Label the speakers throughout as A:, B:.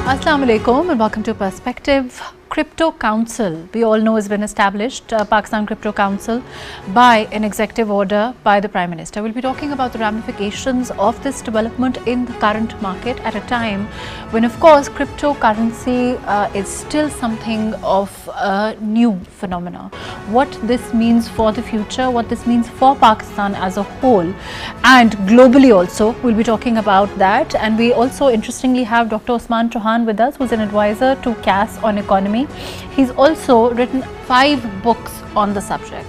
A: Assalamu alaikum and welcome to Perspective. Crypto Council, we all know, has been established, Pakistan Crypto Council, by an executive order by the Prime Minister. We'll be talking about the ramifications of this development in the current market at a time when, of course, cryptocurrency is still something of a new phenomena. What this means for the future, what this means for Pakistan as a whole, and globally also, we'll be talking about that. And we also interestingly have Dr. Usman Chohan with us, who's an advisor to CAS on economy. He's also written 5 books on the subject.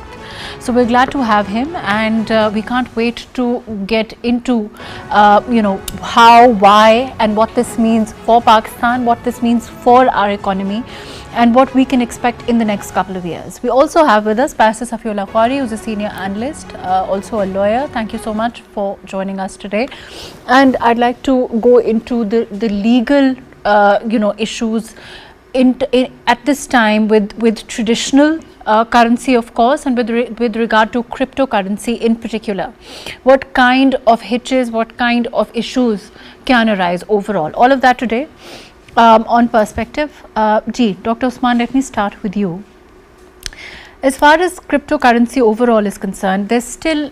A: So we're glad to have him, and we can't wait to get into how, why and what this means for Pakistan, what this means for our economy, and what we can expect in the next couple of years. We also have with us Pastor Safiullah Khari, who's a senior analyst, also a lawyer. Thank you so much for joining us today. And I'd like to go into the legal issues at this time with traditional currency, of course, and with regard to cryptocurrency in particular. What kind of hitches, what kind of issues can arise overall? All of that today on Perspective. Dr. Usman, let me start with you. As far as cryptocurrency overall is concerned, there's still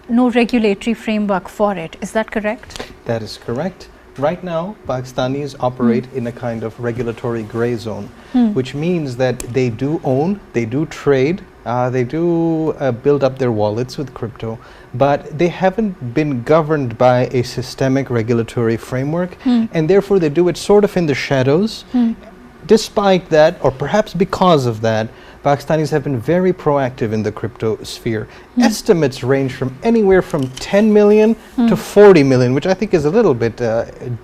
A: no regulatory framework for it. Is that correct?
B: That is correct. Right now, Pakistanis operate in a kind of regulatory gray zone, which means that they do own, they do trade, they do build up their wallets with crypto, but they haven't been governed by a systemic regulatory framework, and therefore they do it sort of in the shadows. Despite that, or perhaps because of that, Pakistanis have been very proactive in the crypto sphere. Estimates range from anywhere from 10 million to 40 million, which I think is a little bit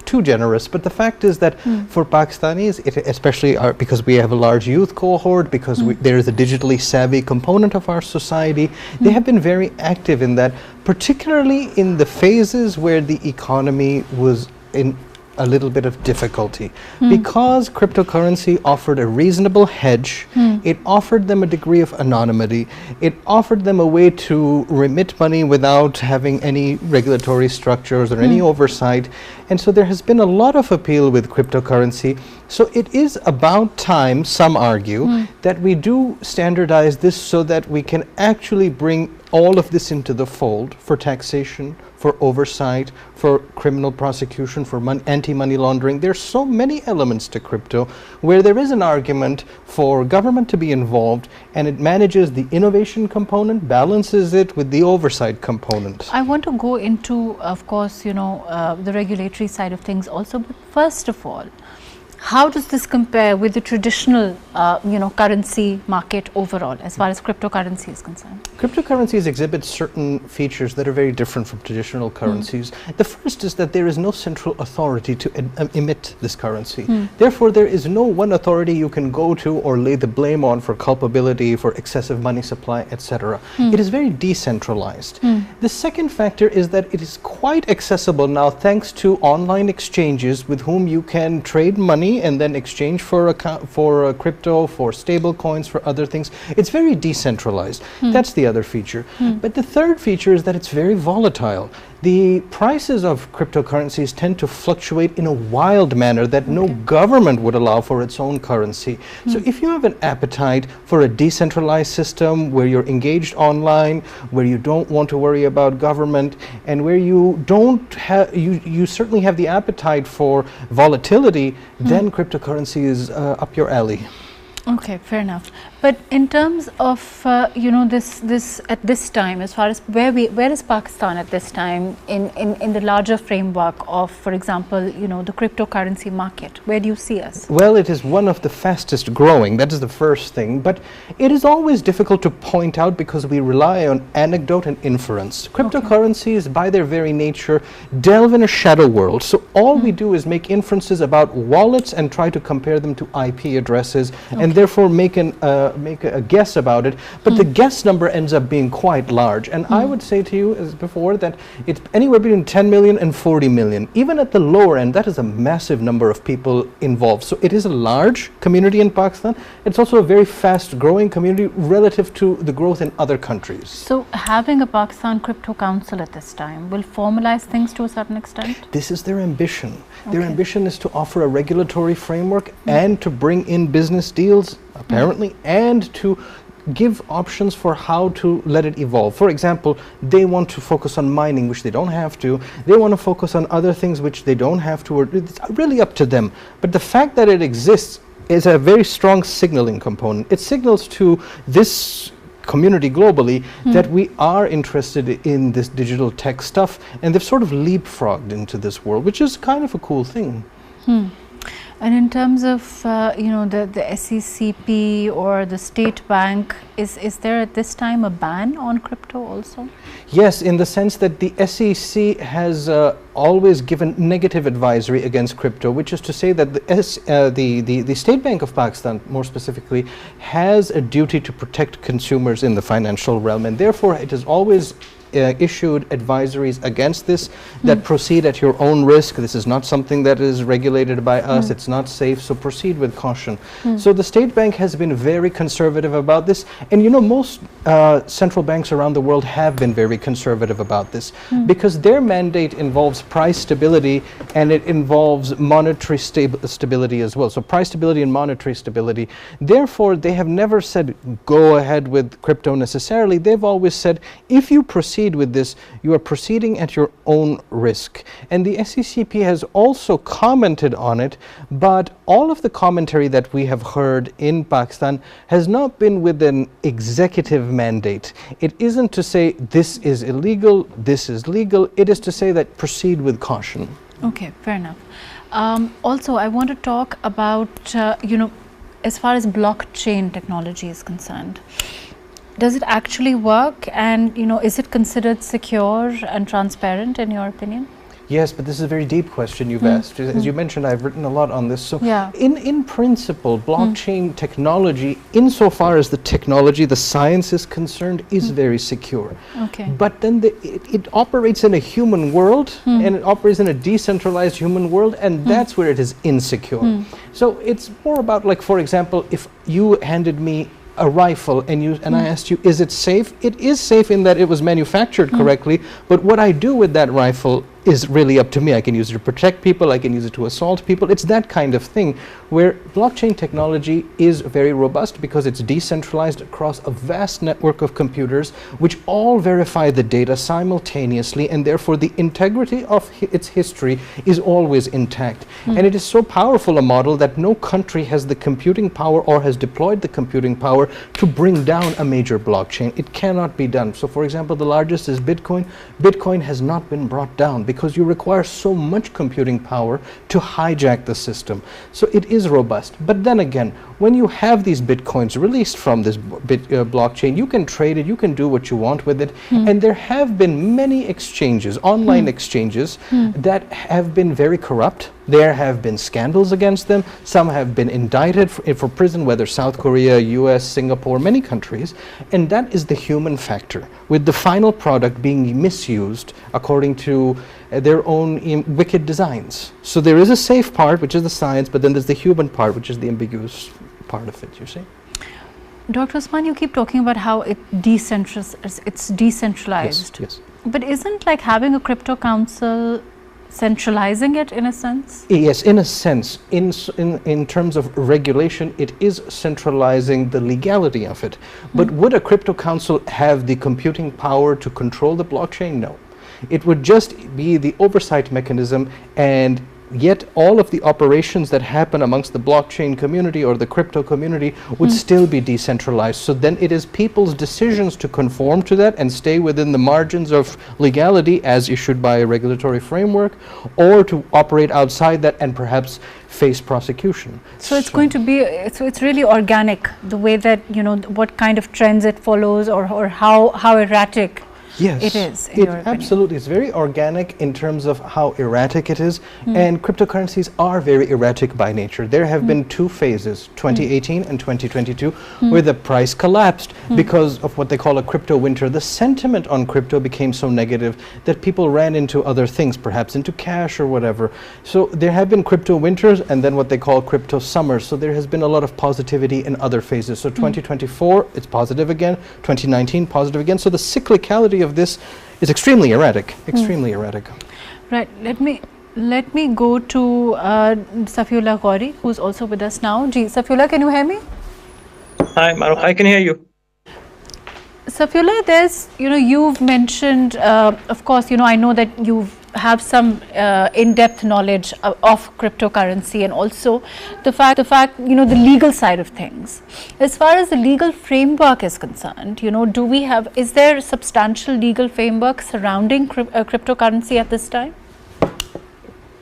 B: too generous. But the fact is that for Pakistanis, especially because we have a large youth cohort, because there is a digitally savvy component of our society, they have been very active in that, particularly in the phases where the economy was in a little bit of difficulty. Because cryptocurrency offered a reasonable hedge, it offered them a degree of anonymity, it offered them a way to remit money without having any regulatory structures or any oversight, and so there has been a lot of appeal with cryptocurrency. So it is about time, some argue, that we do standardize this so that we can actually bring all of this into the fold for taxation, for oversight, for criminal prosecution, for anti-money laundering. There's so many elements to crypto where there is an argument for government to be involved, and it manages the innovation component, balances it with the oversight component.
A: I want to go into, of course, the regulatory side of things also, but first of all, how does this compare with the traditional, currency market overall, as far as cryptocurrency is concerned?
B: Cryptocurrencies exhibit certain features that are very different from traditional currencies. The first is that there is no central authority to emit this currency. Therefore, there is no one authority you can go to or lay the blame on for culpability, for excessive money supply, etc. It is very decentralized. The second factor is that it is quite accessible now thanks to online exchanges with whom you can trade money and then exchange for crypto, for stable coins, for other things. It's very decentralized. That's the other feature. But the third feature is that it's very volatile. The prices of cryptocurrencies tend to fluctuate in a wild manner that no government would allow for its own currency. So if you have an appetite for a decentralized system where you're engaged online, where you don't want to worry about government, and where you don't have, you certainly have the appetite for volatility, then cryptocurrency is up your alley.
A: Okay, fair enough. But in terms of this at this time, as far as where is Pakistan at this time in the larger framework of, for example, the cryptocurrency market? Where do you see us?
B: Well, it is one of the fastest growing. That is the first thing. But it is always difficult to point out because we rely on anecdote and inference. Cryptocurrencies, by their very nature, delve in a shadow world. So all we do is make inferences about wallets and try to compare them to IP addresses, and therefore make an a guess about it, but the guess number ends up being quite large. And I would say to you, as before, that it's anywhere between 10 million and 40 million. Even at the lower end, that is a massive number of people involved. So it is a large community in Pakistan. It's also a very fast growing community relative to the growth in other countries.
A: So having a Pakistan Crypto Council at this time will formalize things to a certain extent?
B: This is their ambition. Their ambition is to offer a regulatory framework and to bring in business deals, apparently, and to give options for how to let it evolve. For example, they want to focus on mining, which they don't have to. They want to focus on other things which they don't have to, or it's really up to them. But the fact that it exists is a very strong signaling component. It signals to this community globally that we are interested in this digital tech stuff, and they've sort of leapfrogged into this world, which is kind of a cool thing.
A: And in terms of the SECP or the state bank, is there at this time a ban on crypto also?
B: Yes, in the sense that the SEC has always given negative advisory against crypto, which is to say that the State Bank of Pakistan, more specifically, has a duty to protect consumers in the financial realm, and therefore it has always issued advisories against this, that proceed at your own risk. This is not something that is regulated by us. It's not safe, so proceed with caution. So the State Bank has been very conservative about this, and you know, most central banks around the world have been very conservative about this because their mandate involves price stability, and it involves monetary stability as well. So price stability and monetary stability. Therefore, they have never said go ahead with crypto necessarily. They've always said if you proceed with this, you are proceeding at your own risk. And the SECP has also commented on it, but all of the commentary that we have heard in Pakistan has not been with an executive mandate. It isn't to say this is illegal, this is legal. It is to say that proceed with caution.
A: Okay, fair enough. Also, I want to talk about, as far as blockchain technology is concerned. Does it actually work, and is it considered secure and transparent in your opinion?
B: Yes, but this is a very deep question you've asked. As you mentioned, I've written a lot on this. So
A: yeah.
B: in principle, blockchain technology, insofar as the technology, the science is concerned, is very secure.
A: Okay.
B: But then it operates in a human world, and it operates in a decentralized human world, and that's where it is insecure. So it's more about, like, for example, if you handed me a rifle and I asked you, is it safe? It is safe in that it was manufactured correctly, but what I do with that rifle is really up to me. I can use it to protect people, I can use it to assault people. It's that kind of thing where blockchain technology is very robust because it's decentralized across a vast network of computers which all verify the data simultaneously, and therefore the integrity of its history is always intact. And it is so powerful a model that no country has the computing power or has deployed the computing power to bring down a major blockchain. It cannot be done. So for example, the largest is Bitcoin. Bitcoin has not been brought down because you require so much computing power to hijack the system. So it is robust. But then again, when you have these Bitcoins released from this blockchain, you can trade it, you can do what you want with it. And there have been many exchanges, online exchanges, that have been very corrupt. There have been scandals against them. Some have been indicted for prison, whether South Korea, US, Singapore, many countries. And that is the human factor, with the final product being misused according to their own wicked designs. So there is a safe part, which is the science, but then there's the human part, which is the ambiguous part of it, you see.
A: Dr. Usman, you keep talking about how it's decentralized.
B: Yes.
A: But isn't like having a crypto council centralizing it in a sense?
B: Yes, in a sense. In terms of regulation, it is centralizing the legality of it. But would a crypto council have the computing power to control the blockchain? No. It would just be the oversight mechanism, and yet all of the operations that happen amongst the blockchain community or the crypto community would still be decentralized. So then it is people's decisions to conform to that and stay within the margins of legality as issued by a regulatory framework, or to operate outside that and perhaps face prosecution.
A: So it's going to be, so it's really organic, the way that, what kind of trends it follows, or how erratic
B: Yes,
A: it is, in your opinion?
B: Absolutely. It's very organic in terms of how erratic it is, and cryptocurrencies are very erratic by nature. There have been two phases, 2018 and 2022, where the price collapsed because of what they call a crypto winter. The sentiment on crypto became so negative that people ran into other things, perhaps into cash or whatever. So there have been crypto winters and then what they call crypto summers. So there has been a lot of positivity in other phases. So 2024, it's positive again. 2019, positive again. So the cyclicality of this is extremely erratic, extremely erratic.
A: Right. Let me go to Safiullah Gauri, who's also with us now. Ji, Safiullah, can you hear me?
C: Hi, Mahrukh. I can hear you.
A: Safiullah, there's, you've mentioned, of course, I know that you have some in-depth knowledge of cryptocurrency, and also the fact, the legal side of things. As far as the legal framework is concerned, is there substantial legal framework surrounding cryptocurrency at this time?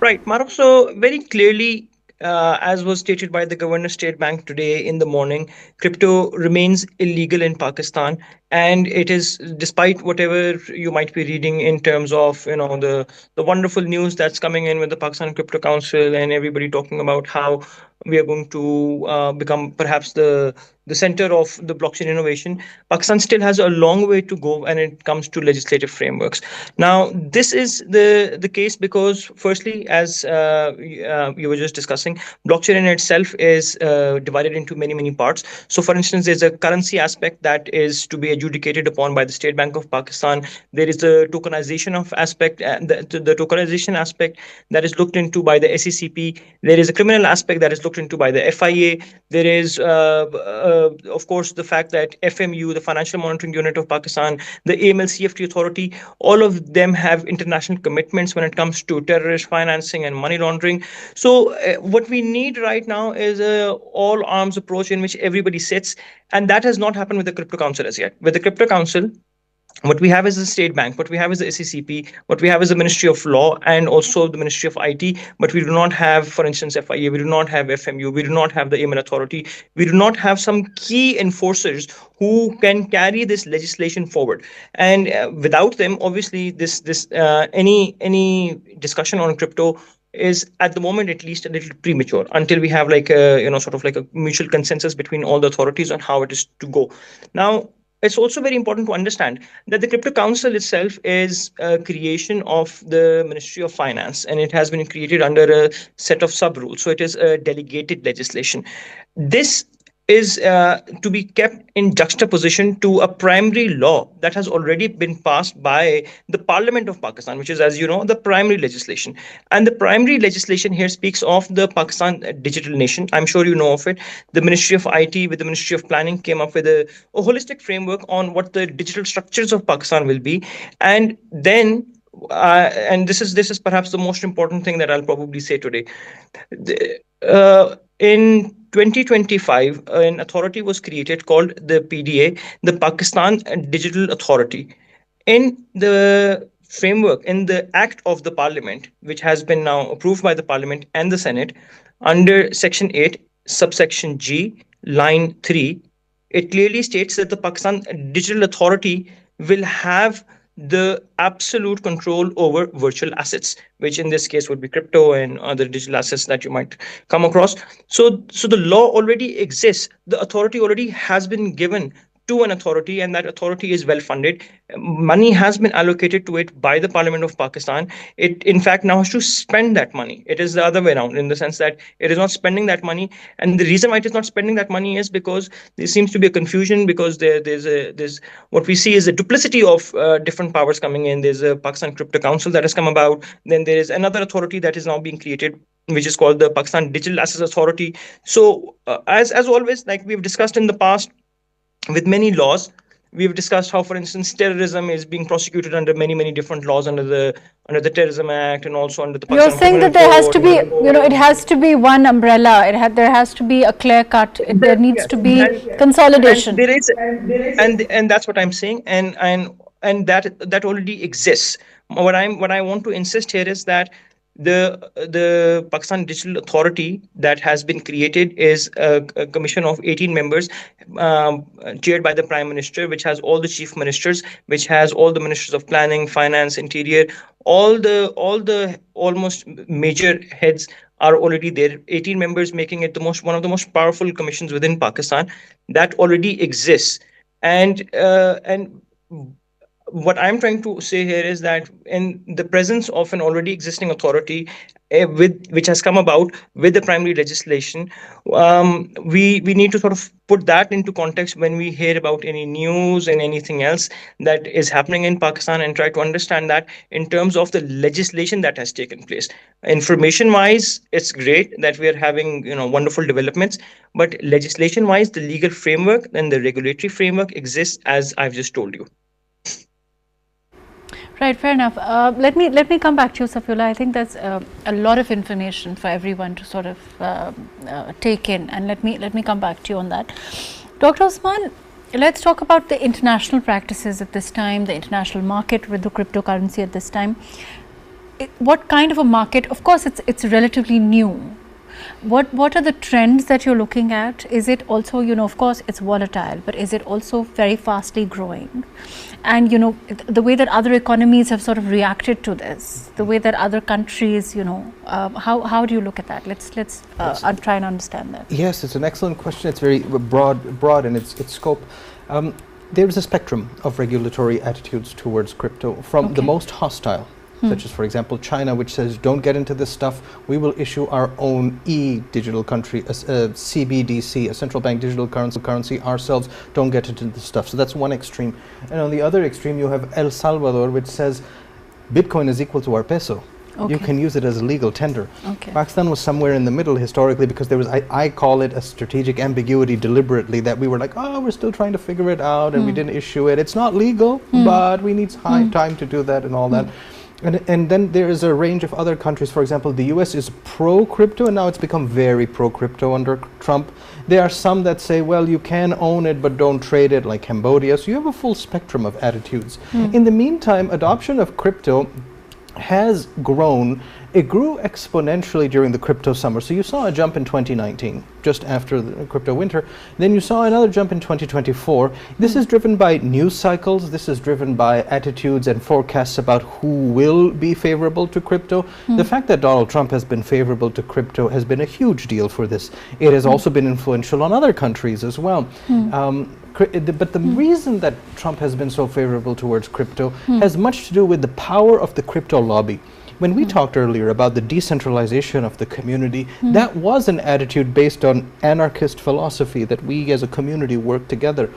C: Right, Mahrukh. So very clearly, as was stated by the Governor State Bank today in the morning, crypto remains illegal in Pakistan, and it is, despite whatever you might be reading in terms of the wonderful news that's coming in with the Pakistan Crypto Council and everybody talking about how we are going to become perhaps the center of the blockchain innovation. Pakistan still has a long way to go when it comes to legislative frameworks. Now, this is the case because, firstly, as you were just discussing, blockchain in itself is divided into many parts. So, for instance, there's a currency aspect that is to be adjudicated upon by the State Bank of Pakistan. There is a tokenization of aspect, the tokenization aspect that is looked into by the SECP. There is a criminal aspect that is looked into by the FIA. There is, of course, the fact that FMU, the Financial Monitoring Unit of Pakistan, the AML-CFT Authority, all of them have international commitments when it comes to terrorist financing and money laundering. So what we need right now is a all-arms approach in which everybody sits, and that has not happened with the Crypto Council as yet. With the Crypto Council, what we have is the State Bank, what we have is the SECP, what we have is the Ministry of Law and also the Ministry of IT, but we do not have, for instance, FIA, we do not have FMU, we do not have the AML Authority, we do not have some key enforcers who can carry this legislation forward. And without them, obviously, any discussion on crypto is at the moment at least a little premature until we have like a sort of like a mutual consensus between all the authorities on how it is to go. Now, it's also very important to understand that the Crypto Council itself is a creation of the Ministry of Finance, and it has been created under a set of sub-rules. So it is a delegated legislation. This is to be kept in juxtaposition to a primary law that has already been passed by the Parliament of Pakistan, which is, as you know, the primary legislation. And the primary legislation here speaks of the Pakistan Digital Nation. I'm sure you know of it. The Ministry of IT with the Ministry of Planning came up with a holistic framework on what the digital structures of Pakistan will be. And then and this is perhaps the most important thing that I'll probably say today. In 2025, an authority was created called the PDA, the Pakistan Digital Authority. In the framework, in the act of the Parliament, which has been now approved by the Parliament and the Senate, under Section 8, subsection G, line 3, it clearly states that the Pakistan Digital Authority will have the absolute control over virtual assets, which in this case would be crypto and other digital assets that you might come across. So the law already exists. The authority already has been given to an authority, and that authority is well funded. Money has been allocated to it by the Parliament of Pakistan. It, in fact, now has to spend that money. It is the other way around, in the sense that it is not spending that money. And the reason why it is not spending that money is because there seems to be a confusion, because there's what we see is a duplicity of different powers coming in. There's a Pakistan Crypto Council that has come about. Then there is another authority that is now being created, which is called the Pakistan Digital Assets Authority. So as always, like we've discussed in the past, with many laws, we've discussed how, for instance, terrorism is being prosecuted under many different laws, under the Terrorism Act, and also under the
A: You're saying that there has to be, it has to be one umbrella. There has to be a clear cut. There needs to be consolidation.
C: And that's what I'm saying. And that already exists. What I want to insist here is that The Pakistan Digital Authority that has been created is a commission of 18 members, chaired by the Prime Minister, which has all the chief ministers, which has all the ministers of planning, finance, interior, all the almost major heads are already there. 18 members, making it the most one of the most powerful commissions within Pakistan that already exists. And what I'm trying to say here is that in the presence of an already existing authority, with which has come about with the primary legislation, we need to sort of put that into context when we hear about any news and anything else that is happening in Pakistan, and try to understand that in terms of the legislation that has taken place. Information wise, it's great that we are having wonderful developments, but legislation wise, the legal framework and the regulatory framework exists as I've just told you.
A: Right, fair enough. Let me come back to you, Safiola. I think that's a lot of information for everyone to sort of take in, and let me come back to you on that. Dr. Usman, let's talk about the international practices at this time, the international market with the cryptocurrency at this time. What kind of a market? Of course, it's relatively new. What are the trends that you're looking at? Is it also, of course it's volatile, but is it also very fastly growing? And the way that other economies have sort of reacted to this, the way that other countries, how do you look at that? Let's try and understand that.
B: Yes, it's an excellent question. It's very broad in its scope. There is a spectrum of regulatory attitudes towards crypto, from the most hostile, such as, for example, China, which says, don't get into this stuff. We will issue our own digital country, CBDC, a central bank digital currency ourselves. Don't get into this stuff. So that's one extreme. And on the other extreme, you have El Salvador, which says, Bitcoin is equal to our peso. Okay. You can use it as a legal tender. Okay. Pakistan was somewhere in the middle historically, because there was, I call it a strategic ambiguity deliberately, that we were like, oh, we're still trying to figure it out, and we didn't issue it. It's not legal, but we need time to do that and all that. And then there is a range of other countries. For example, the US is pro-crypto, and now it's become very pro-crypto under Trump. There are some that say, well, you can own it, but don't trade it, like Cambodia. So you have a full spectrum of attitudes. In the meantime, adoption of crypto has grown. It grew exponentially during the crypto summer. So you saw a jump in 2019, just after the crypto winter. Then you saw another jump in 2024. This is driven by news cycles. This is driven by attitudes and forecasts about who will be favorable to crypto. The fact that Donald Trump has been favorable to crypto has been a huge deal for this. It has also been influential on other countries as well. But the reason that Trump has been so favorable towards crypto has much to do with the power of the crypto lobby. When we talked earlier about the decentralization of the community, that was an attitude based on anarchist philosophy, that we as a community work together.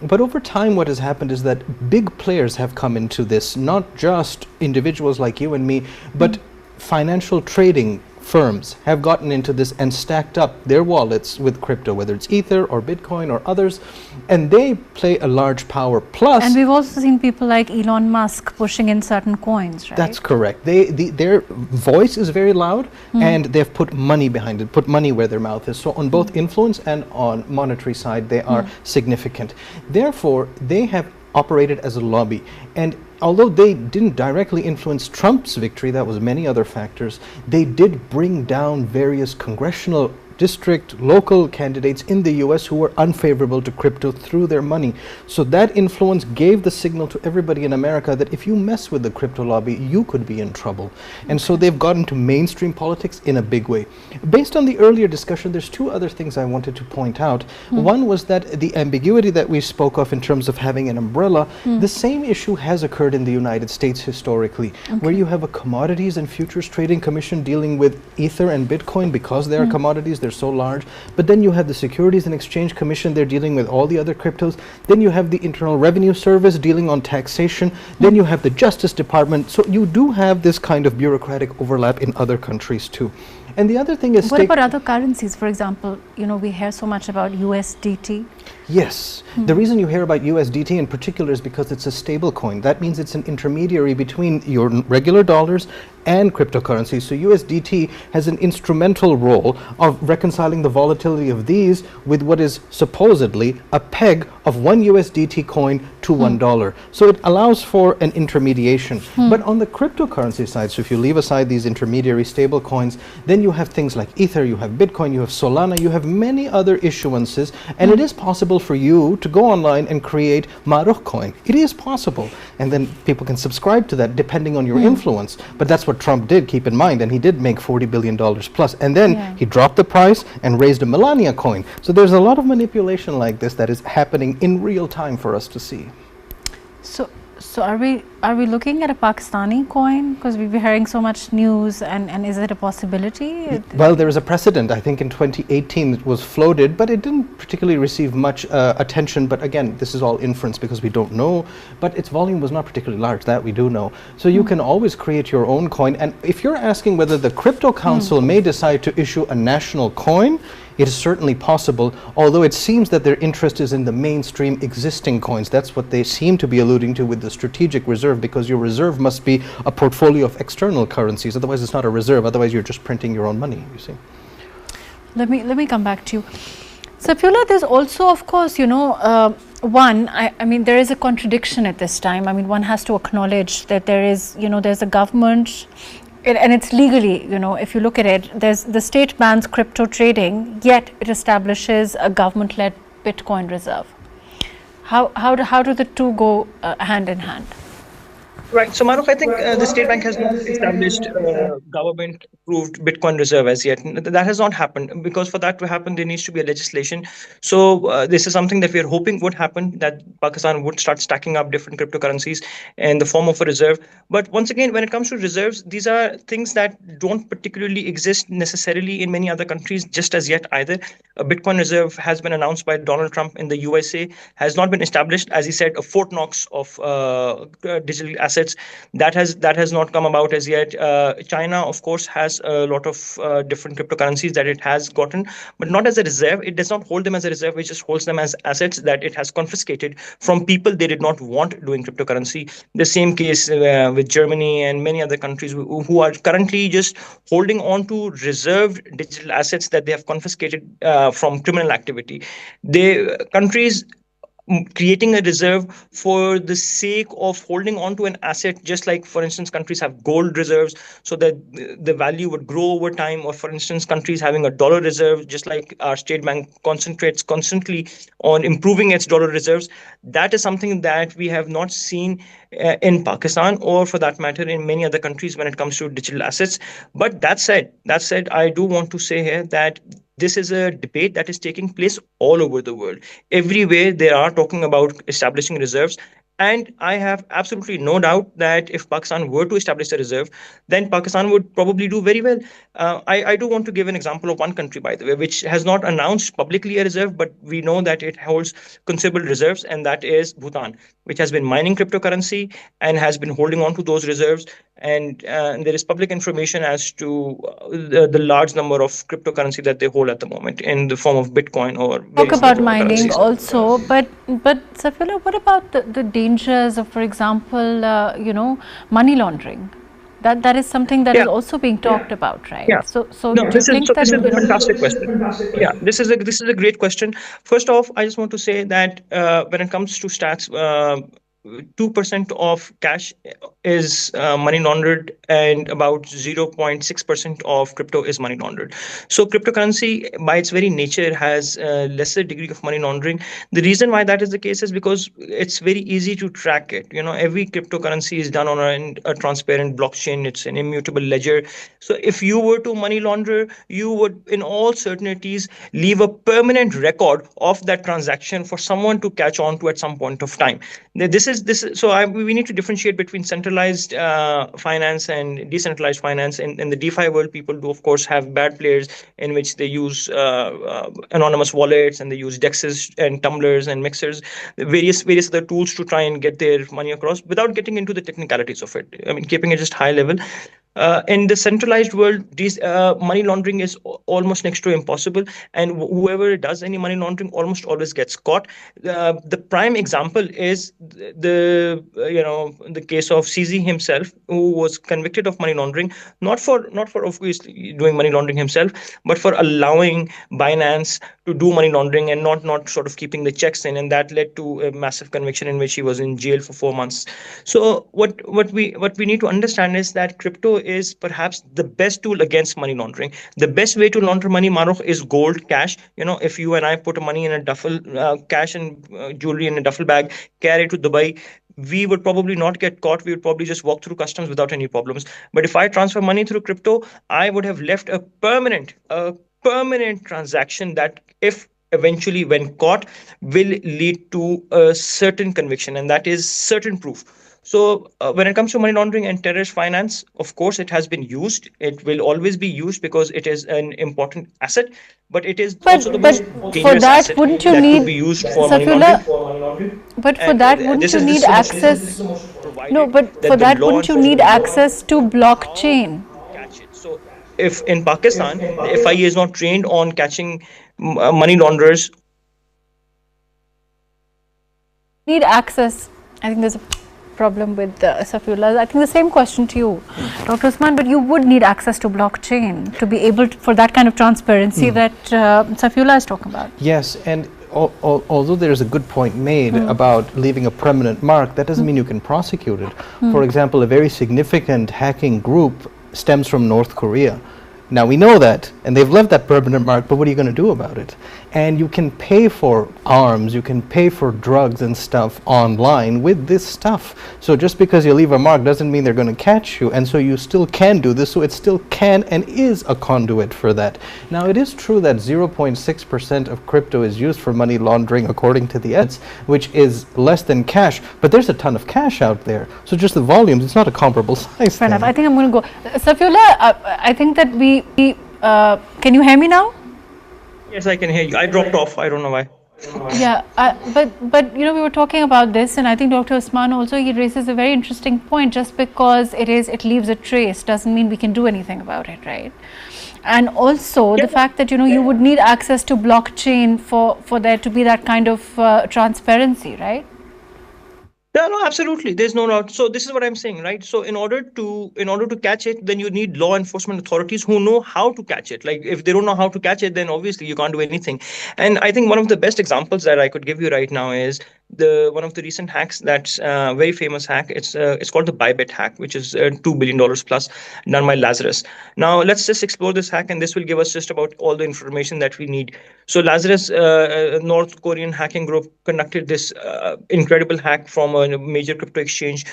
B: But over time, what has happened is that big players have come into this, not just individuals like you and me, but financial trading firms have gotten into this and stacked up their wallets with crypto, whether it's Ether or Bitcoin or others, and they play a large power. Plus,
A: and we've also seen people like Elon Musk pushing in certain coins, right?
B: That's correct. Their voice is very loud, and they've put money behind it, put money where their mouth is. So on both influence and on monetary side, they are significant. Therefore, they have operated as a lobby. And although they didn't directly influence Trump's victory, that was many other factors, they did bring down various congressional district, local candidates in the US who were unfavorable to crypto through their money. So that influence gave the signal to everybody in America that if you mess with the crypto lobby, you could be in trouble. And so they've gotten into mainstream politics in a big way. Based on the earlier discussion, there's two other things I wanted to point out. One was that the ambiguity that we spoke of in terms of having an umbrella, the same issue has occurred in the United States historically, where you have a Commodities and Futures Trading Commission dealing with Ether and Bitcoin because they are commodities, they're so large. But then you have the Securities and Exchange Commission, they're dealing with all the other cryptos. Then you have the Internal Revenue Service dealing on taxation. Then you have the Justice Department. So you do have this kind of bureaucratic overlap in other countries too. And the other thing is,
A: what about other currencies? For example, we hear so much about USDT.
B: Yes. The reason you hear about USDT in particular is because it's a stable coin. That means it's an intermediary between your regular dollars and cryptocurrencies. So USDT has an instrumental role of reconciling the volatility of these with what is supposedly a peg of one USDT coin to $1. So it allows for an intermediation. But on the cryptocurrency side, so if you leave aside these intermediary stable coins, then you have things like Ether, you have Bitcoin, you have Solana, you have many other issuances, and it is possible for you to go online and create Mahrukh coin. It is possible. And then people can subscribe to that depending on your influence. But that's what Trump did, keep in mind, and he did make $40 billion plus. And then he dropped the price and raised a Melania coin. So there's a lot of manipulation like this that is happening in real time for us to see.
A: So are we looking at a Pakistani coin? Because we've been hearing so much news, and is it a possibility?
B: Well, there is a precedent. I think in 2018 it was floated, but it didn't particularly receive much attention. But again, this is all inference because we don't know. But its volume was not particularly large, that we do know. So you can always create your own coin. And if you're asking whether the Crypto Council may decide to issue a national coin, it is certainly possible, although it seems that their interest is in the mainstream existing coins. That's what they seem to be alluding to with the strategic reserve, because your reserve must be a portfolio of external currencies. Otherwise, it's not a reserve. Otherwise, you're just printing your own money, you see.
A: Let me come back to you. Safullah, there's also, of course, you know, I mean, there is a contradiction at this time. I mean, one has to acknowledge that there is, you know, there's a government, and it's legally, you know, if you look at it, there's the state bans crypto trading, yet it establishes a government-led Bitcoin reserve. How do the two go hand in hand?
C: Right. So, Mahrukh, I think the State Bank has not established government-approved Bitcoin reserve as yet. That has not happened, because for that to happen, there needs to be a legislation. So, this is something that we are hoping would happen, that Pakistan would start stacking up different cryptocurrencies in the form of a reserve. But once again, when it comes to reserves, these are things that don't particularly exist necessarily in many other countries just as yet either. A Bitcoin reserve has been announced by Donald Trump in the USA, has not been established, as he said, a Fort Knox of digital assets. That has not come about as yet. China, of course, has a lot of different cryptocurrencies that it has gotten, but not as a reserve. It does not hold them as a reserve. It just holds them as assets that it has confiscated from people they did not want doing cryptocurrency. The same case with Germany and many other countries who are currently just holding on to reserved digital assets that they have confiscated from criminal activity. Countries creating a reserve for the sake of holding on to an asset, just like, for instance, countries have gold reserves so that the value would grow over time, or for instance, countries having a dollar reserve, just like our state bank concentrates constantly on improving its dollar reserves. That is something that we have not seen in Pakistan, or for that matter in many other countries when it comes to digital assets. But that said, I do want to say here that this is a debate that is taking place all over the world. Everywhere they are talking about establishing reserves. And I have absolutely no doubt that if Pakistan were to establish a reserve, then Pakistan would probably do very well. I do want to give an example of one country, by the way, which has not announced publicly a reserve, but we know that it holds considerable reserves, and that is Bhutan, which has been mining cryptocurrency and has been holding on to those reserves. And there is public information as to the large number of cryptocurrency that they hold at the moment in the form of Bitcoin or
A: Talk about mining also, but Safullah, what about the dangers of, for example, you know, money laundering? That is something that is also being talked about, right?
C: Yeah.
A: So
C: no, this is a fantastic question. Yeah, this is a great question. First off, I just want to say that when it comes to stats, 2% of cash is money laundered, and about 0.6% of crypto is money laundered. So cryptocurrency by its very nature has a lesser degree of money laundering. The reason why that is the case is because it's very easy to track it. You know, every cryptocurrency is done on a transparent blockchain. It's an immutable ledger. So if you were to money launder, you would in all certainties leave a permanent record of that transaction for someone to catch on to at some point of time. We need to differentiate between centralized finance and decentralized finance. In the DeFi world, people do, of course, have bad players in which they use anonymous wallets, and they use dexes and tumblers and mixers, various other tools to try and get their money across without getting into the technicalities of it. I mean, keeping it just high level. In the centralized world, these money laundering is almost next to impossible, and whoever does any money laundering almost always gets caught. The prime example is the case of CZ himself, who was convicted of money laundering, not for obviously doing money laundering himself, but for allowing Binance to do money laundering and not sort of keeping the checks in, and that led to a massive conviction in which he was in jail for 4 months. So what we need to understand is that crypto is perhaps the best tool against money laundering. The best way to launder money, Maruf, is gold, cash. If you and I put money in a duffel, cash and jewelry in a duffel bag, carry it to Dubai, we would probably not get caught. We would probably just walk through customs without any problems. But if I transfer money through crypto, I would have left a permanent transaction that, if eventually when caught, will lead to a certain conviction, and that is certain proof. So when it comes to money laundering and terrorist finance, of course it has been used, it will always be used because it is an important asset, but it is also the
A: But
C: most
A: for
C: dangerous
A: that,
C: asset
A: wouldn't you
C: that could
A: need,
C: be used for money laundering.
A: Safula? But for
C: And
A: that, wouldn't
C: this
A: you
C: is
A: need
C: the most
A: access? No,
C: provided
A: but for
C: that the
A: that,
C: law
A: wouldn't you need
C: enforcement
A: access to blockchain?
C: catch it. So if in Pakistan the FIA is not trained on catching money launderers.
A: Need access. I think there's a problem with Safula. I think the same question to you, Dr. Usman, but you would need access to blockchain to be able to, for that kind of transparency that Safula is talking about.
B: Yes, and although there is a good point made about leaving a permanent mark, that doesn't mean you can prosecute it. For example, a very significant hacking group stems from North Korea. Now we know that, and they've left that permanent mark, but what are you going to do about it? And you can pay for arms, you can pay for drugs and stuff online with this stuff. So just because you leave a mark doesn't mean they're going to catch you, and so you still can do this, so it still can and is a conduit for that. Now it is true that 0.6% of crypto is used for money laundering according to the estimates, which is less than cash, but there's a ton of cash out there. So just the volumes, it's not a comparable size.
A: Fair enough. I think I'm going to go. Safula, I think that can you hear me now?
C: Yes, I can hear you. I dropped off. I don't know why.
A: Yeah, but we were talking about this, and I think Dr. Usman also, he raises a very interesting point. Just because it leaves a trace doesn't mean we can do anything about it, right? And also the fact that you would need access to blockchain for there to be that kind of transparency, right?
C: Yeah, no, absolutely. There's no doubt. So this is what I'm saying, right? So in order to catch it, then you need law enforcement authorities who know how to catch it. Like, if they don't know how to catch it, then obviously you can't do anything. And I think one of the best examples that I could give you right now is the one of the recent hacks that's very famous hack. It's called the Bybit hack, which is $2 billion plus, done by Lazarus. Now let's just explore this hack, and this will give us just about all the information that we need. So Lazarus, a North Korean hacking group, conducted this incredible hack from a major crypto exchange,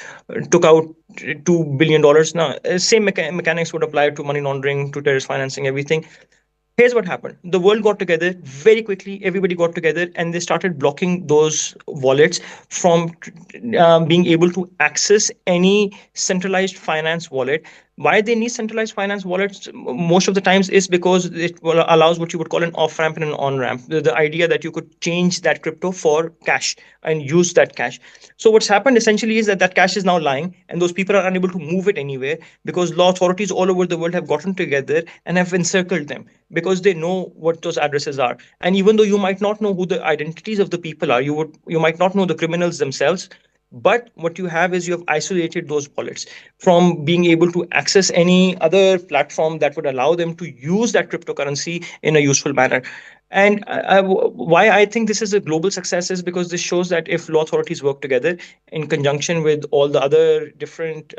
C: took out $2 billion. Now, same mechanics would apply to money laundering, to terrorist financing, everything. Here's what happened: the world got together very quickly. Everybody got together, and they started blocking those wallets from being able to access any centralized finance wallet. Why they need centralized finance wallets most of the times is because it allows what you would call an off ramp and an on ramp. The idea that you could change that crypto for cash and use that cash. So what's happened essentially is that cash is now lying, and those people are unable to move it anywhere because law authorities all over the world have gotten together and have encircled them, because they know what those addresses are. And even though you might not know who the identities of the people are, you might not know the criminals themselves, but what you have is you have isolated those wallets from being able to access any other platform that would allow them to use that cryptocurrency in a useful manner. And why I think this is a global success is because this shows that if law authorities work together in conjunction with all the other different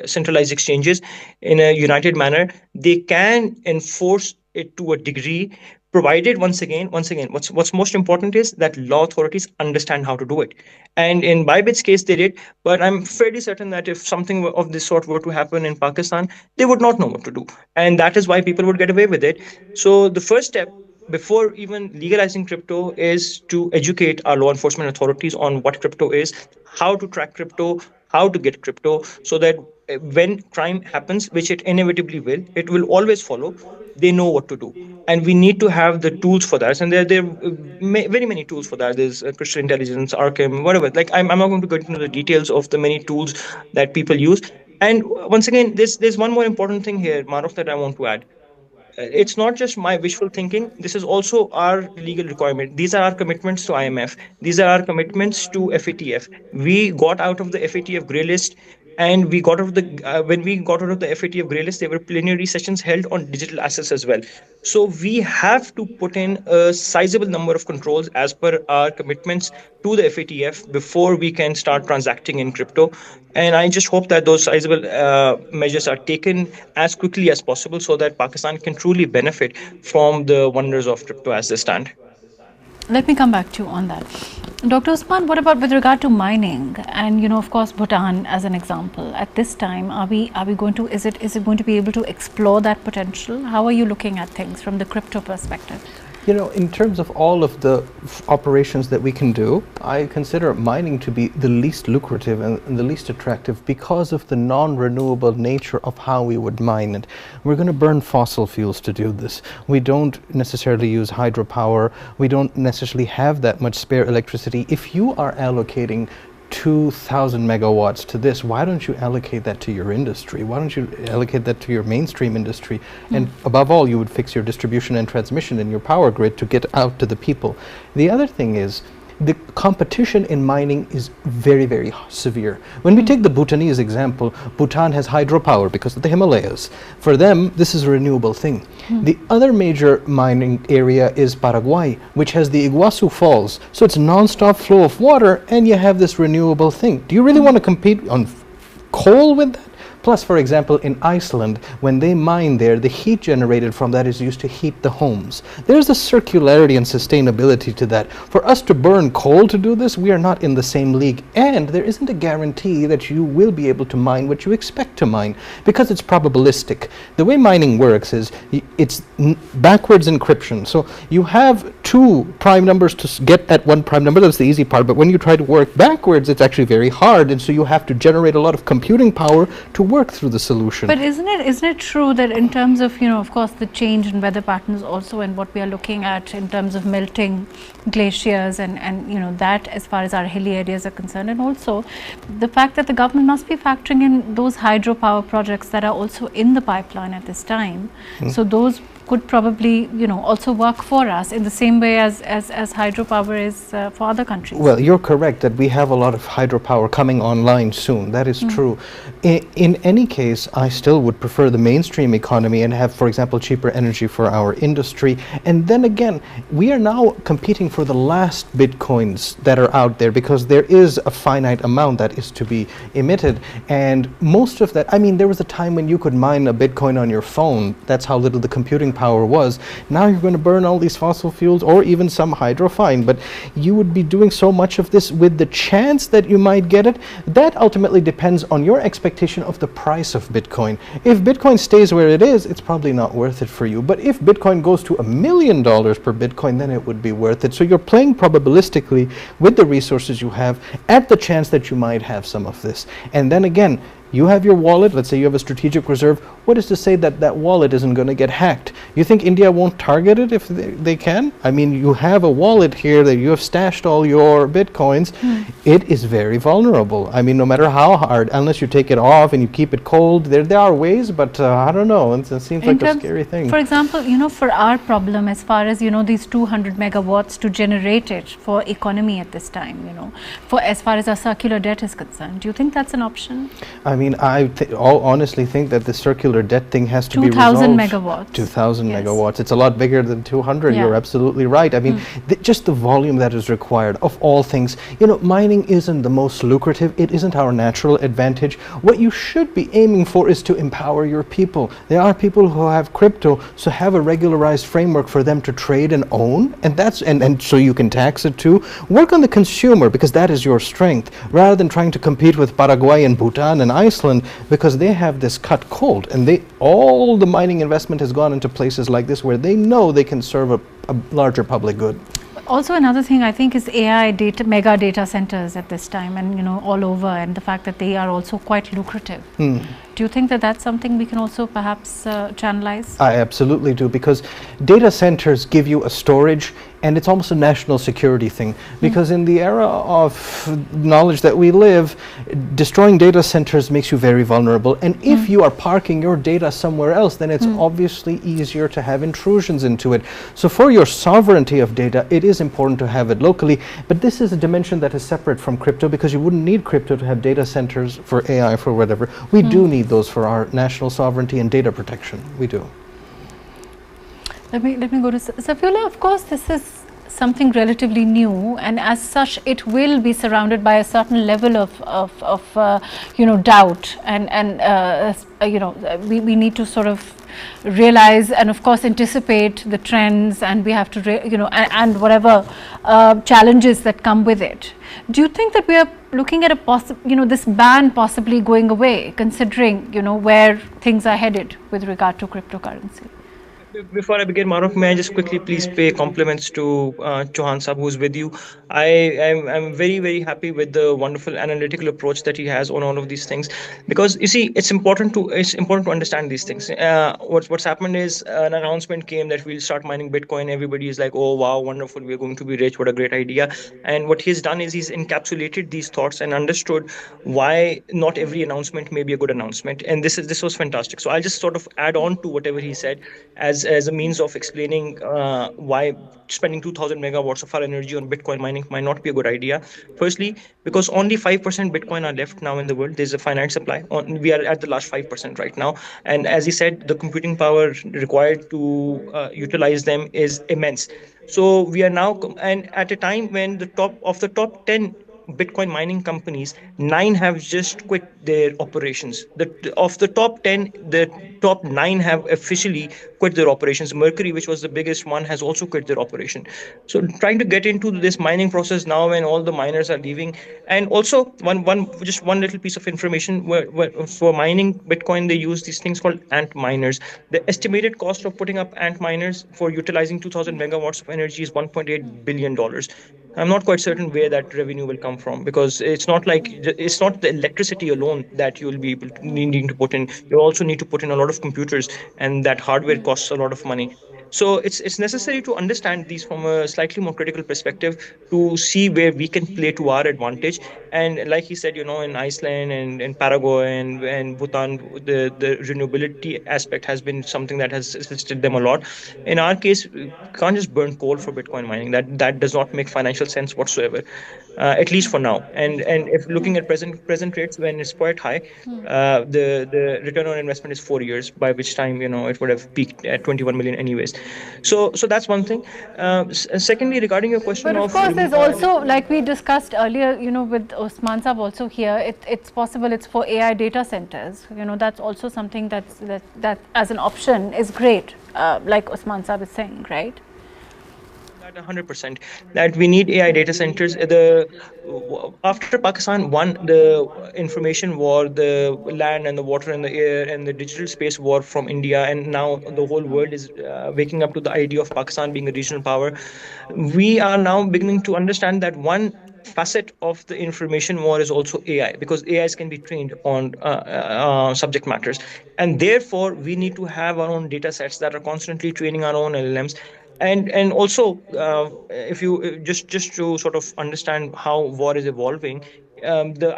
C: centralized exchanges in a united manner, they can enforce it to a degree, provided once again what's most important is that law authorities understand how to do it. And in Bybit's case they did, but I'm fairly certain that if something of this sort were to happen in Pakistan, they would not know what to do, and that is why people would get away with it. So the first step before even legalizing crypto is to educate our law enforcement authorities on what crypto is, how to track crypto, how to get crypto, so that when crime happens, which it inevitably will, it will always follow, they know what to do. And we need to have the tools for that, and there are very many tools for that. There's crystal intelligence, Arkham, whatever. Like, I'm not going to go into the details of the many tools that people use, And once again, there's one more important thing here, Mahrukh, that I want to add. It's not just my wishful thinking. This is also our legal requirement. These are our commitments to IMF. These are our commitments to FATF. We got out of the FATF grey list, and we got out of the when we got out of the FATF grey list, there were plenary sessions held on digital assets as well. So we have to put in a sizable number of controls as per our commitments to the FATF before we can start transacting in crypto. And I just hope that those sizable measures are taken as quickly as possible so that Pakistan can truly benefit from the wonders of crypto as they stand.
A: Let me come back to you on that. Dr. Usman, what about with regard to mining and, of course, Bhutan as an example? At this time, are we going to, is it going to be able to explore that potential? How are you looking at things from the crypto perspective?
B: In terms of all of the operations that we can do, I consider mining to be the least lucrative and the least attractive because of the non-renewable nature of how we would mine it. We're going to burn fossil fuels to do this. We don't necessarily use hydropower. We don't necessarily have that much spare electricity. If you are allocating 2,000 megawatts to this, why don't you allocate that to your industry? Why don't you allocate that to your mainstream industry? And above all, you would fix your distribution and transmission in your power grid to get out to the people. The other thing is, the competition in mining is very, very severe. When we take the Bhutanese example, Bhutan has hydropower because of the Himalayas. For them, this is a renewable thing. The other major mining area is Paraguay, which has the Iguazu Falls. So it's non-stop flow of water, and you have this renewable thing. Do you really want to compete on coal with that? Plus, for example, in Iceland, when they mine there, the heat generated from that is used to heat the homes. There's a circularity and sustainability to that. For us to burn coal to do this, we are not in the same league. And there isn't a guarantee that you will be able to mine what you expect to mine, because it's probabilistic. The way mining works is it's backwards encryption. So you have two prime numbers to get at one prime number. That's the easy part. But when you try to work backwards, it's actually very hard. And so you have to generate a lot of computing power to work through the solution.
A: But isn't it true that in terms of, of course, the change in weather patterns also, and what we are looking at in terms of melting glaciers and that as far as our hilly areas are concerned, and also the fact that the government must be factoring in those hydropower projects that are also in the pipeline at this time. So those could probably, also work for us in the same way as hydropower is for other countries.
B: Well, you're correct that we have a lot of hydropower coming online soon. That is true. In any case, I still would prefer the mainstream economy and have, for example, cheaper energy for our industry. And then again, we are now competing for the last bitcoins that are out there, because there is a finite amount that is to be emitted. And most of that, there was a time when you could mine a bitcoin on your phone. That's how little the computing power was. Now you're going to burn all these fossil fuels, or even some hydro, fine, but you would be doing so much of this with the chance that you might get it. That ultimately depends on your expectation of the price of Bitcoin. If Bitcoin stays where it is, it's probably not worth it for you. But if Bitcoin goes to $1 million per Bitcoin, then it would be worth it. So you're playing probabilistically with the resources you have at the chance that you might have some of this. And then again, you have your wallet, let's say you have a strategic reserve. What is to say that that wallet isn't going to get hacked? You think India won't target it if they can? You have a wallet here that you have stashed all your bitcoins. It is very vulnerable. No matter how hard, unless you take it off and you keep it cold, there are ways, but I don't know. It seems like a scary thing.
A: For example, for our problem, as far as, these 200 megawatts to generate it for economy at this time, for as far as our circular debt is concerned, do you think that's an option?
B: I honestly think that the circular debt thing has to be resolved.
A: 2,000 megawatts.
B: 2,000 megawatts. It's a lot bigger than 200.
A: Yeah.
B: You're absolutely right. Just the volume that is required of all things. Mining isn't the most lucrative. It isn't our natural advantage. What you should be aiming for is to empower your people. There are people who have crypto, so have a regularized framework for them to trade and own, and so you can tax it too. Work on the consumer, because that is your strength, rather than trying to compete with Paraguay and Bhutan and Iceland, because they have this cut cold, and all the mining investment has gone into places like this where they know they can serve a larger public good.
A: Also, another thing I think is AI mega data centers at this time, and all over, and the fact that they are also quite lucrative. Do you think that that's something we can also perhaps channelize?
B: I absolutely do, because data centers give you a storage And it's almost a national security thing, because in the era of knowledge that we live, destroying data centers makes you very vulnerable. And if you are parking your data somewhere else, then it's obviously easier to have intrusions into it. So for your sovereignty of data, it is important to have it locally. But this is a dimension that is separate from crypto, because you wouldn't need crypto to have data centers for AI, for whatever. We do need those for our national sovereignty and data protection. We do.
A: Let me go to Safiola. Of course, this is something relatively new, and as such, it will be surrounded by a certain level of doubt, and we need to sort of realize and of course anticipate the trends, and we have to and whatever challenges that come with it. Do you think that we are looking at a this ban possibly going away, considering where things are headed with regard to cryptocurrency?
C: Before I begin, Mahrukh, may I just quickly please pay compliments to Chohan Sab, who's with you. I'm very, very happy with the wonderful analytical approach that he has on all of these things, because you see, it's important to understand these things. What's happened is an announcement came that we'll start mining Bitcoin. Everybody is like, oh wow, wonderful, we're going to be rich. What a great idea! And what he's done is he's encapsulated these thoughts and understood why not every announcement may be a good announcement. And this was fantastic. So I'll just sort of add on to whatever he said as a means of explaining why spending 2000 megawatts of our energy on Bitcoin mining might not be a good idea. Firstly, because only 5% Bitcoin are left now in the world. There's a finite supply. We are at the last 5% right now. And as he said, the computing power required to utilize them is immense. So we are now, and at a time when the top 10 Bitcoin mining companies, nine have just quit their operations. Of the top 10, the top nine have officially quit their operations. Mercury, which was the biggest one, has also quit their operation. So trying to get into this mining process now when all the miners are leaving. And also one little piece of information, for mining Bitcoin, they use these things called ant miners. The estimated cost of putting up ant miners for utilizing 2000 megawatts of energy is $1.8 billion. I'm not quite certain where that revenue will come from, because it's not the electricity alone that you will be able to needing to put in. You also need to put in a lot of computers, and that hardware costs a lot of money. So it's necessary to understand these from a slightly more critical perspective to see where we can play to our advantage. And like he said, in Iceland and in Paraguay and Bhutan, the renewability aspect has been something that has assisted them a lot. In our case, we can't just burn coal for Bitcoin mining. That does not make financial sense whatsoever, at least for now. And if looking at present rates, when it's quite high, the return on investment is 4 years, by which time it would have peaked at 21 million anyways. So that's one thing. Secondly, regarding your question
A: But of
C: of
A: course, there's also, like we discussed earlier, with Usman Sab also here, it's possible it's for AI data centers. That's also something that as an option is great, like Usman Sab is saying, right?
C: That 100%, that we need AI data centers. The After Pakistan won the information war, the land and the water and the air and the digital space war from India, and now the whole world is waking up to the idea of Pakistan being a regional power. We are now beginning to understand that one facet of the information war is also AI, because AIs can be trained on subject matters, and therefore we need to have our own data sets that are constantly training our own LLMs. And also, if you just to sort of understand how war is evolving, the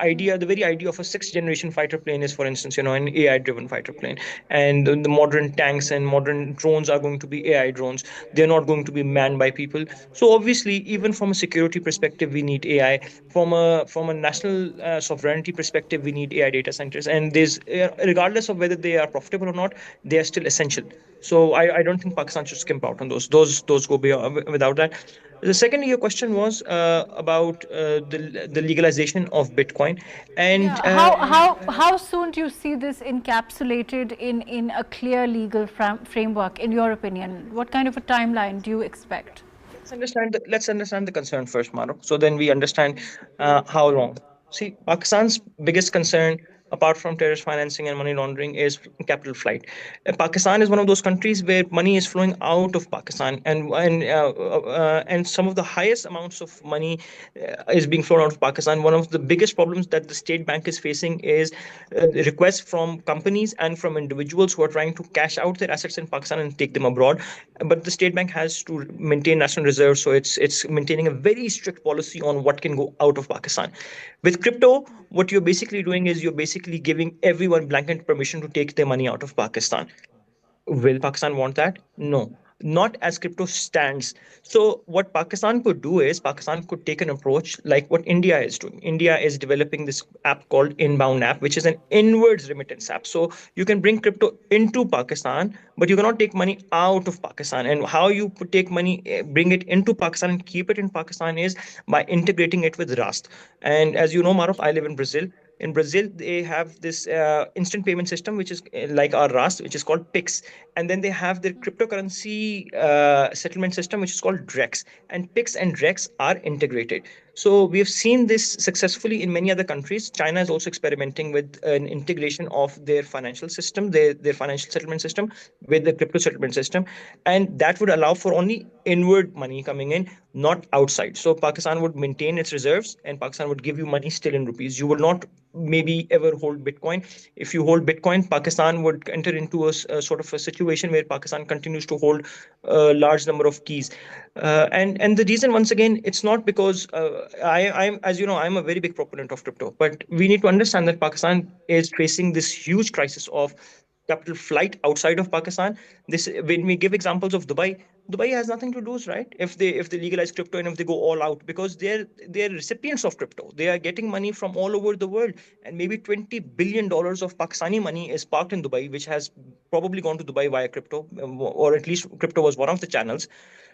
C: very idea of a sixth generation fighter plane is, for instance, an AI driven fighter plane. And the modern tanks and modern drones are going to be AI drones. They're not going to be manned by people. So obviously, even from a security perspective, we need AI. From a national sovereignty perspective, we need AI data centers. And there's regardless of whether they are profitable or not, they are still essential. So I don't think Pakistan should skimp out on those. Those go beyond without that. The second, your question was about the legalization of Bitcoin, and
A: Yeah, how soon do you see this encapsulated in a clear legal framework, in your opinion? What kind of a timeline do you expect?
C: let's understand the concern first, Mahrukh. So then we understand how long. See, Pakistan's biggest concern apart from terrorist financing and money laundering, is capital flight. Pakistan is one of those countries where money is flowing out of Pakistan, and some of the highest amounts of money is being flown out of Pakistan. One of the biggest problems that the state bank is facing is requests from companies and from individuals who are trying to cash out their assets in Pakistan and take them abroad. But the state bank has to maintain national reserves, so it's maintaining a very strict policy on what can go out of Pakistan. With crypto, what you're basically doing is you're basically giving everyone blanket permission to take their money out of Pakistan. Will Pakistan want that? No, not as crypto stands. So, what Pakistan could do is Pakistan could take an approach like what India is doing. India is developing this app called Inbound app, which is an inwards remittance app. So, you can bring crypto into Pakistan, but you cannot take money out of Pakistan. And how you take money, bring it into Pakistan and keep it in Pakistan is by integrating it with Rust. And as you know, Maruf, I live in Brazil. In Brazil, they have this instant payment system, which is like our Rust, which is called Pix. And then they have their cryptocurrency settlement system, which is called Drex. And Pix and Drex are integrated. So we have seen this successfully in many other countries. China is also experimenting with an integration of their financial system, their financial settlement system with the crypto settlement system. And that would allow for only inward money coming in, not outside. So Pakistan would maintain its reserves and Pakistan would give you money still in rupees. You will not maybe ever hold Bitcoin. If you hold Bitcoin, Pakistan would enter into a sort of a situation where Pakistan continues to hold a large number of keys. And the reason, once again, it's not because I'm, as you know, I'm a very big proponent of crypto, but we need to understand that Pakistan is facing this huge crisis of capital flight outside of Pakistan. This, when we give examples of Dubai, Dubai has nothing to lose, right? If they legalize crypto and if they go all out, because they're recipients of crypto. They are getting money from all over the world, and maybe $20 billion of Pakistani money is parked in Dubai, which has probably gone to Dubai via crypto, or at least crypto was one of the channels.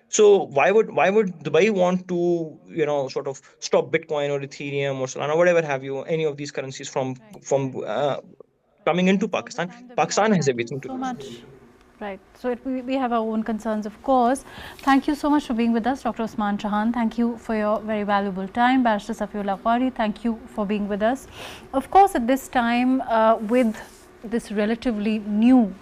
C: So why would Dubai want to sort of stop Bitcoin or Ethereum or Solana, whatever have you, any of these currencies from coming into
A: That's all the
C: Pakistan?
A: time that we have.
C: Pakistan has
A: Thank you
C: everything to
A: so
C: lose.
A: much. Right. So we have our own concerns, of course. Thank you so much for being with us, Dr. Usman Chohan. Thank you for your very valuable time. Barrister Safiullah Qari, thank you for being with us. Of course, at this time, with this relatively new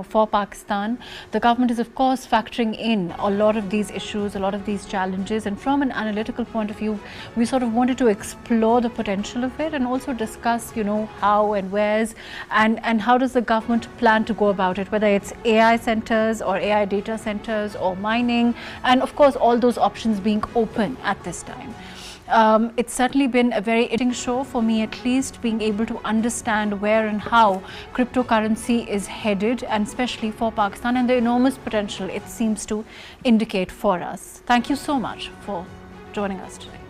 A: for Pakistan, the government is of course factoring in a lot of these issues, a lot of these challenges, and from an analytical point of view, we sort of wanted to explore the potential of it and also discuss, how and where's and how does the government plan to go about it, whether it's AI centers or AI data centers or mining, and of course all those options being open at this time. It's certainly been a very interesting show for me, at least, being able to understand where and how cryptocurrency is headed, and especially for Pakistan, and the enormous potential it seems to indicate for us. Thank you so much for joining us today.